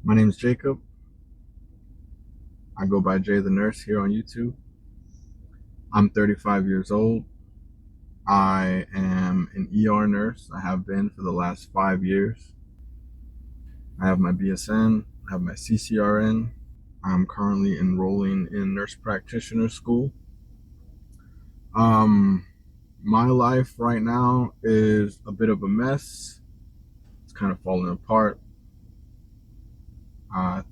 My name is Jacob. I go by Jay the Nurse here on YouTube. I'm 35 years old. I am an ER nurse. I have been for the last 5 years. I have my BSN, I have my CCRN. I'm currently enrolling in nurse practitioner school. Um, my life right now is a bit of a mess. It's kind of falling apart.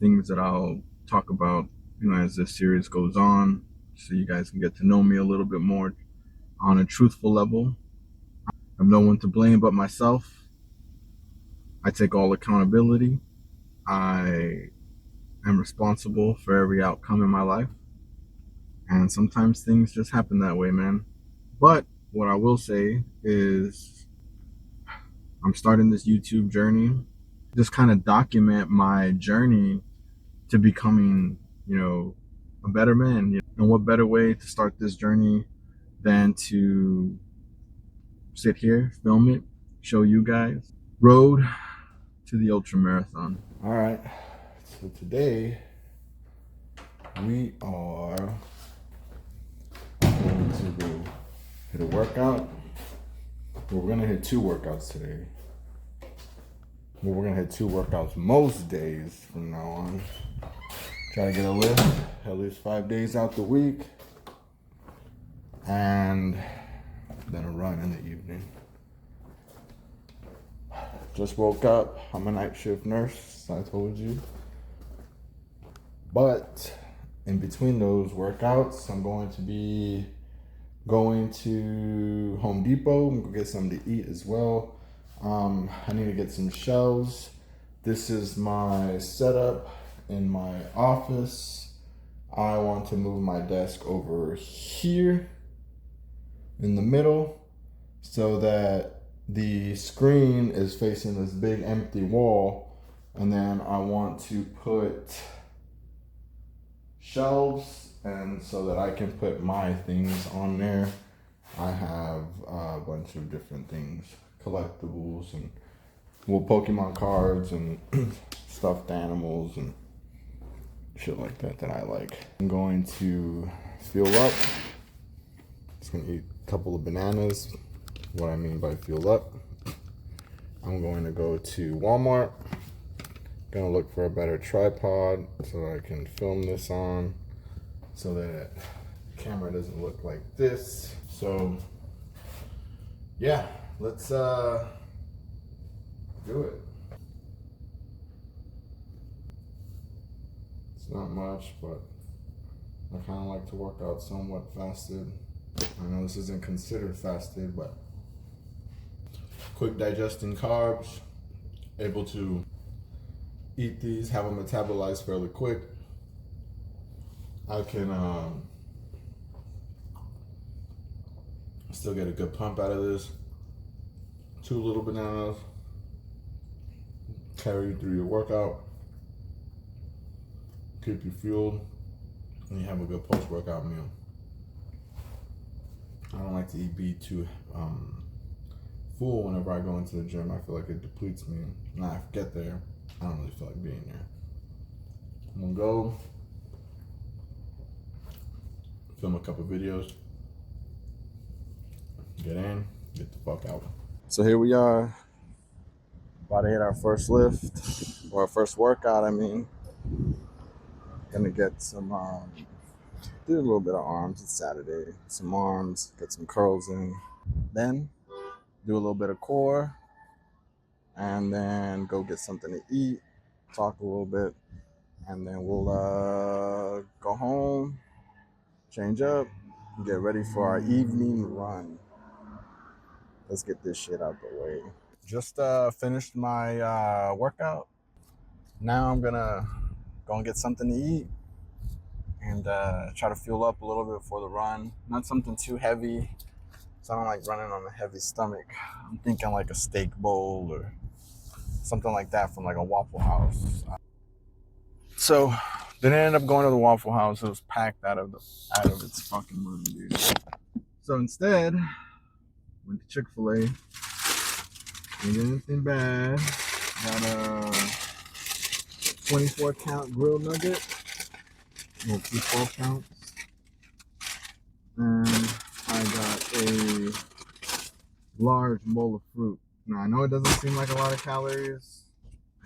Things that I'll talk about, as this series goes on, so you guys can get to know me a little bit more on a truthful level. I have no one to blame but myself. I take all accountability. I am responsible for every outcome in my life. And sometimes things just happen that way, man. But what I will say is I'm starting this YouTube journey, just kind of document my journey to becoming, a better man. And what better way to start this journey than to sit here, film it, show you guys. Road to the ultramarathon. All right. So today we are going to go hit a workout. Well, we're gonna hit two workouts today. Well, we're gonna hit two workouts most days from now on. Try to get a lift at least 5 days out the week, and then a run in the evening. Just woke up. I'm a night shift nurse, I told you. But in between those workouts, I'm going to be going to Home Depot. I'm gonna get something to eat as well. I need to get some shelves. This is my setup in my office. I want to move my desk over here in the middle so that the screen is facing this big empty wall, and then I want to put shelves, and so that I can put my things on there. I have a bunch of different things, collectibles and Pokemon cards and stuffed animals and shit like that I like. I'm going to fuel up. Just gonna eat a couple of bananas. What I mean by fuel up, I'm going to go to Walmart. Gonna look for a better tripod so I can film this on, so that the camera doesn't look like this. So yeah, let's do it. It's not much, but I kind of like to work out somewhat fasted. I know this isn't considered fasted, but quick digesting carbs, able to eat these, have them metabolized fairly quick. I can still get a good pump out of this. 2 little bananas, carry you through your workout, keep you fueled, and you have a good post-workout meal. I don't like to be too full whenever I go into the gym. I feel like it depletes me. When I get there, I don't really feel like being there. I'm gonna go film a couple videos, get in, get the fuck out. So here we are, about to hit our first lift, or our first workout, I mean. Gonna get some, do a little bit of arms. It's Saturday. Some arms, get some curls in. Then do a little bit of core, and then go get something to eat, talk a little bit, and then we'll go home, change up, get ready for our evening run. Let's get this shit out the way. Just finished my workout. Now I'm gonna go and get something to eat and try to fuel up a little bit for the run. Not something too heavy, so I don't like running on a heavy stomach. I'm thinking like a steak bowl or something like that from like a Waffle House. So then I ended up going to the Waffle House. It was packed out of its fucking mind, dude. So instead, went to Chick-fil-A. Didn't get anything bad. Got a 24 count grill nugget. Well, 12 counts. And I got a large bowl of fruit. Now, I know it doesn't seem like a lot of calories,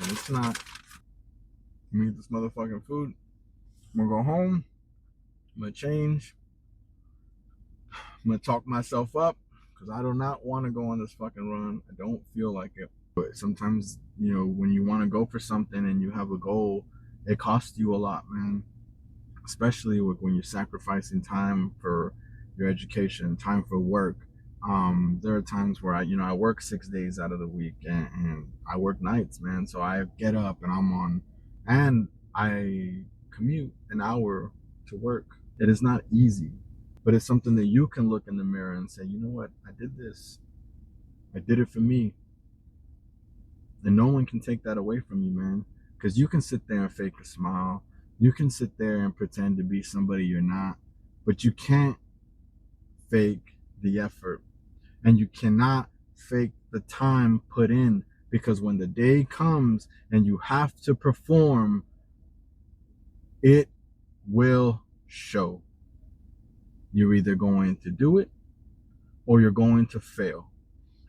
and it's not. I'm gonna eat this motherfucking food. I'm gonna go home. I'm gonna change. I'm gonna talk myself up because I do not want to go on this fucking run. I don't feel like it. But sometimes, you know, when you want to go for something and you have a goal, it costs you a lot, man. Especially when you're sacrificing time for your education, time for work. There are times where I work 6 days out of the week, and I work nights, man. So I get up and I commute an hour to work. It is not easy, but it's something that you can look in the mirror and say, you know what? I did this. I did it for me. And no one can take that away from you, man. Because you can sit there and fake a smile. You can sit there and pretend to be somebody you're not. But you can't fake the effort. And you cannot fake the time put in. Because when the day comes and you have to perform, it will show. You're either going to do it or you're going to fail.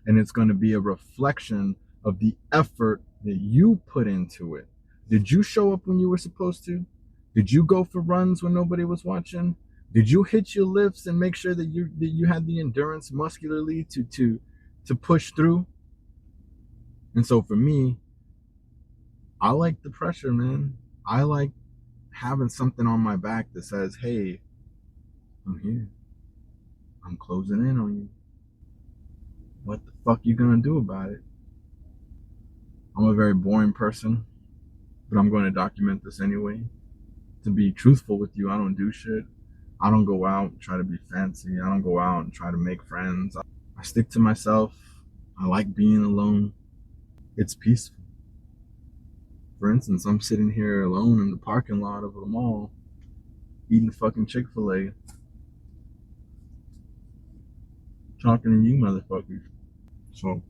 And it's going to be a reflection of the effort that you put into it. Did you show up when you were supposed to? Did you go for runs when nobody was watching? Did you hit your lifts and make sure that you had the endurance muscularly to push through? And so for me, I like the pressure, man. I like having something on my back that says, hey, I'm here. I'm closing in on you. What the fuck you gonna do about it? I'm a very boring person, but I'm going to document this anyway. To be truthful with you, I don't do shit. I don't go out and try to be fancy. I don't go out and try to make friends. I stick to myself. I like being alone. It's peaceful. For instance, I'm sitting here alone in the parking lot of the mall, eating fucking Chick-fil-A, talking to you motherfuckers. So,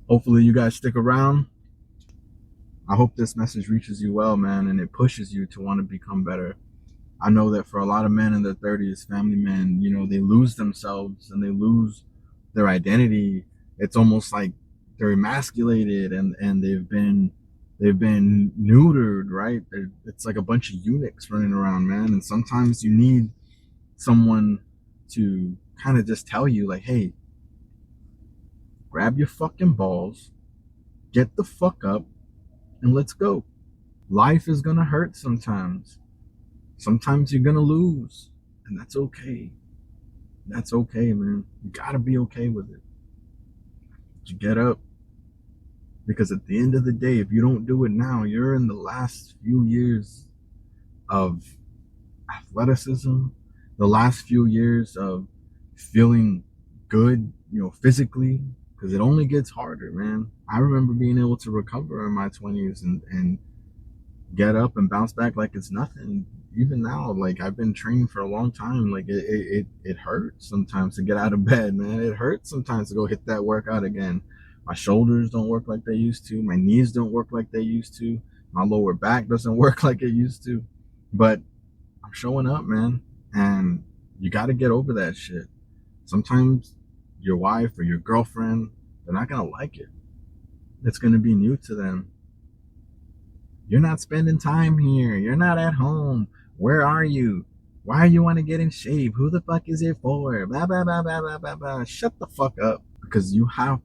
hopefully you guys stick around. I hope this message reaches you well, man, and it pushes you to want to become better. I know that for a lot of men in their 30s, family men, you know, they lose themselves and they lose their identity. It's almost like they're emasculated and they've been neutered, right? It's like a bunch of eunuchs running around, man. And sometimes you need someone to kind of just tell you, like, hey, grab your fucking balls, get the fuck up, and let's go. Life is gonna hurt sometimes. Sometimes you're gonna lose, and that's okay. That's okay, man. You gotta be okay with it. You get up, because at the end of the day, if you don't do it now, you're in the last few years of athleticism, the last few years of feeling good, you know, physically, because it only gets harder, man. I remember being able to recover in my 20s and get up and bounce back like it's nothing. Even now, like, I've been training for a long time. Like, it hurts sometimes to get out of bed, man. It hurts sometimes to go hit that workout again. My shoulders don't work like they used to. My knees don't work like they used to. My lower back doesn't work like it used to. But I'm showing up, man. And you got to get over that shit. Sometimes your wife or your girlfriend, they're not going to like it. It's going to be new to them. You're not spending time here. You're not at home. Where are you? Why you want to get in shape? Who the fuck is it for? Blah, blah, blah, blah, blah, blah, blah. Shut the fuck up. Because you have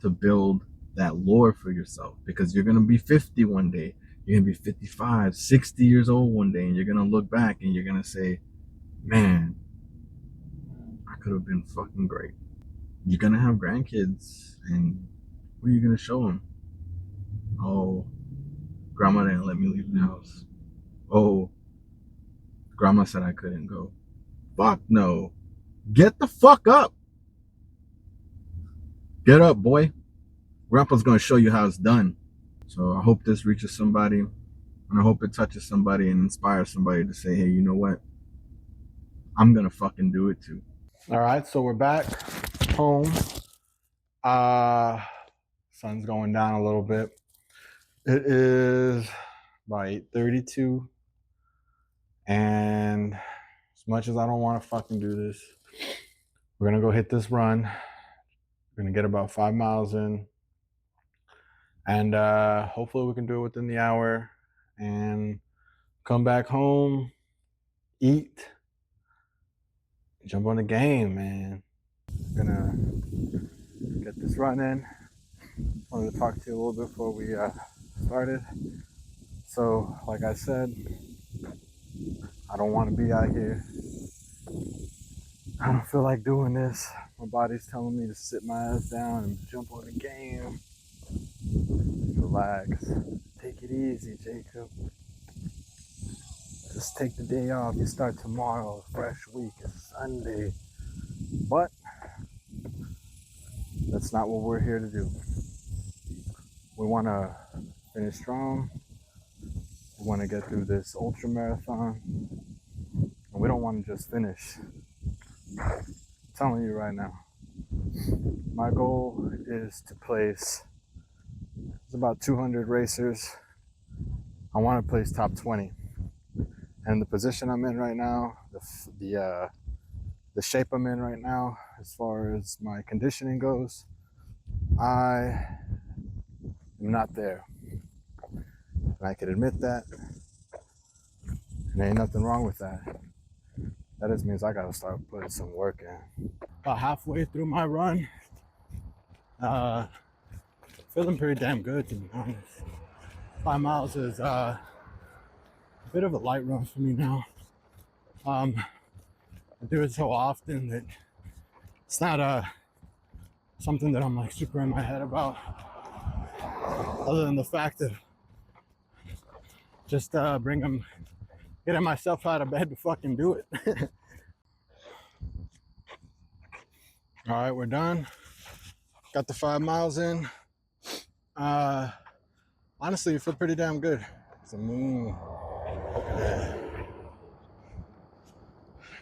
to build that lore for yourself. Because you're going to be 50 one day. You're going to be 55, 60 years old one day. And you're going to look back and you're going to say, man, I could have been fucking great. You're going to have grandkids. And what are you going to show them? Oh, grandma didn't let me leave the house. Oh, grandma said I couldn't go. Fuck no. Get the fuck up. Get up, boy. Grandpa's going to show you how it's done. So I hope this reaches somebody. And I hope it touches somebody and inspires somebody to say, hey, you know what? I'm going to fucking do it too. All right, so we're back home. Sun's going down a little bit. It is about 8:32, and as much as I don't want to fucking do this, we're gonna go hit this run. We're gonna get about 5 miles in, and hopefully we can do it within the hour and come back home, eat, jump on the game, man. Gonna get this run in. Wanted to talk to you a little bit before we started. So, like I said, I don't want to be out here. I don't feel like doing this. My body's telling me to sit my ass down and jump on the game. Relax. Take it easy, Jacob. Just take the day off. You start tomorrow, fresh week. It's Sunday. But that's not what we're here to do. We want to finish strong. We want to get through this ultra marathon. And we don't want to just finish. I'm telling you right now. My goal is to place, it's about 200 racers. I want to place top 20. And the position I'm in right now, the shape I'm in right now, as far as my conditioning goes, I am not there. And I can admit that. And there ain't nothing wrong with that. That just means I gotta start putting some work in. About halfway through my run, feeling pretty damn good, to be honest. 5 miles is a bit of a light run for me now. I do it so often that it's not something that I'm like super in my head about, other than the fact of just getting myself out of bed to fucking do it. All right, we're done. Got the 5 miles in. Honestly, I feel pretty damn good. It's a moon.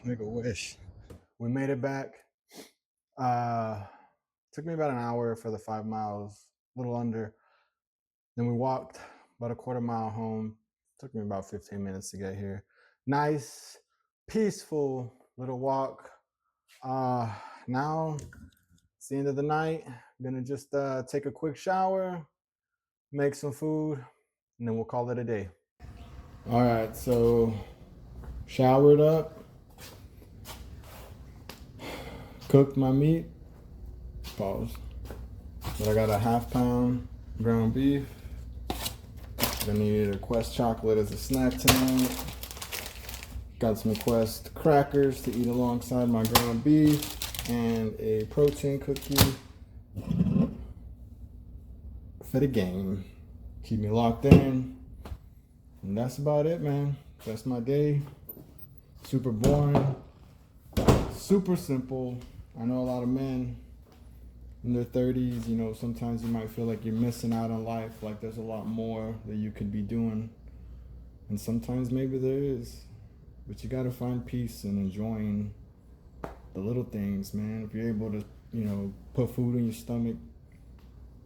Make a wish. We made it back. Took me about an hour for the 5 miles, a little under. Then we walked about a quarter mile home. Took me about 15 minutes to get here. Nice, peaceful little walk. Now it's the end of the night. I'm gonna just take a quick shower, make some food, and then we'll call it a day. All right, so showered up, cooked my meat. Pause. But I got a 1/2 pound ground beef. Gonna need a Quest chocolate as a snack tonight. Got some Quest crackers to eat alongside my ground beef, and a protein cookie for the game. Keep me locked in. And that's about it, man. That's my day. Super boring. Super simple. I know a lot of men in their 30s, you know, sometimes you might feel like you're missing out on life, like there's a lot more that you could be doing. And sometimes maybe there is. But you gotta find peace in enjoying the little things, man. If you're able to, you know, put food in your stomach,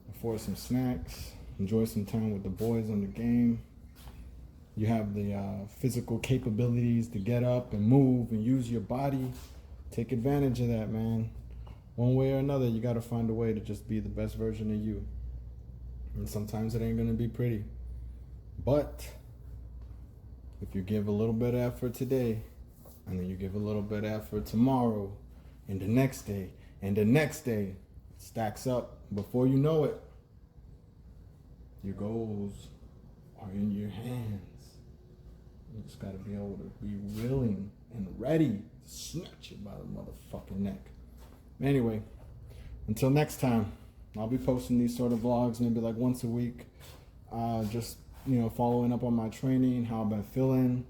afford some snacks, enjoy some time with the boys on the game. You have the physical capabilities to get up and move and use your body. Take advantage of that, man. One way or another, you gotta find a way to just be the best version of you. And sometimes it ain't gonna be pretty. But if you give a little bit of effort today, and then you give a little bit of effort tomorrow, and the next day, and the next day, it stacks up. Before you know it, your goals are in your hands. You just gotta be able to be willing and ready to snatch it by the motherfucking neck. Anyway, until next time, I'll be posting these sort of vlogs maybe like once a week. Just, you know, following up on my training, how I've been feeling,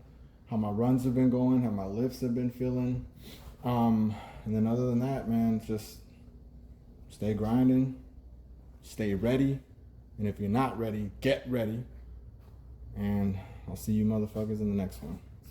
how my runs have been going, how my lifts have been feeling. And then other than that, man, just stay grinding, stay ready. And if you're not ready, get ready. And I'll see you motherfuckers in the next one.